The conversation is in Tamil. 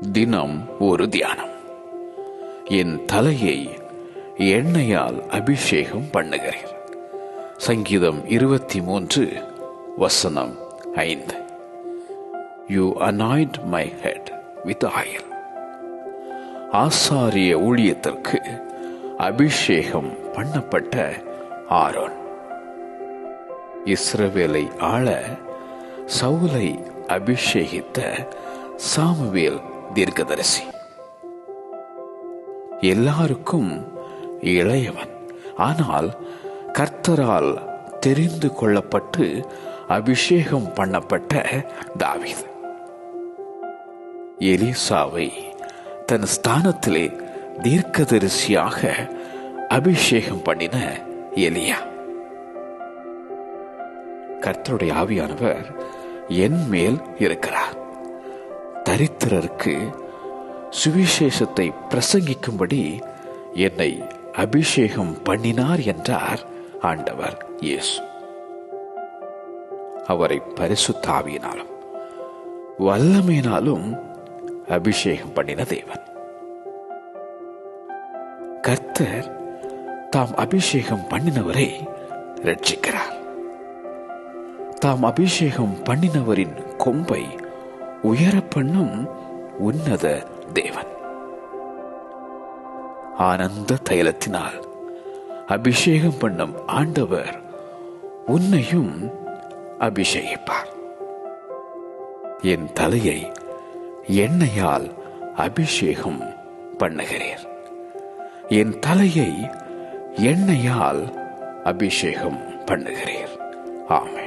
தினம் ஒரு தியானம். என் தலையை எண்ணெயால் அபிஷேகம் பண்ணுகிறேன். சங்கீதம் 23:5. You anoint my head with oil. ஆசாரிய ஊழியத்திற்கு அபிஷேகம் பண்ணப்பட்ட ஆரோன். இஸ்ரவேலை ஆள சவுலை அபிஷேகித்த சாமுவேல் தீர்க்கதரிசி. எல்லாருக்கும் இளையவன், ஆனால் கர்த்தரால் தெரிந்து கொள்ளப்பட்டு அபிஷேகம் பண்ணப்பட்ட தாவீது. எலிசாவை தன் ஸ்தானத்திலே தீர்க்கதரிசியாக அபிஷேகம் பண்ணின எலியா. கர்த்தருடைய ஆவியானவர் என் மேல் இருக்கிறார், தரித்திரருக்கு சுவிசேஷத்தை பிரசங்கிக்கும்படி என்னை அபிஷேகம் பண்ணினார் என்றார் ஆண்டவர் இயேசு. அவரை பரிசுத்த ஆவியினாலும் வல்லமையினாலும் அபிஷேகம் பண்ணின தேவன். கர்த்தர் தாம் அபிஷேகம் பண்ணினவரை ரட்சிக்கிறார். தாம் அபிஷேகம் பண்ணினவரின் கொம்பை உயர பண்ணும் உன்னத தேவன். ஆனந்த தைலத்தினால் அபிஷேகம் பண்ணும் ஆண்டவர் உன்னையும் அபிஷேகிப்பார். என் தலையை எண்ணெயால் அபிஷேகம் பண்ணுகிறேன். என் தலையை எண்ணெயால் அபிஷேகம் பண்ணுகிறேன். ஆமென்.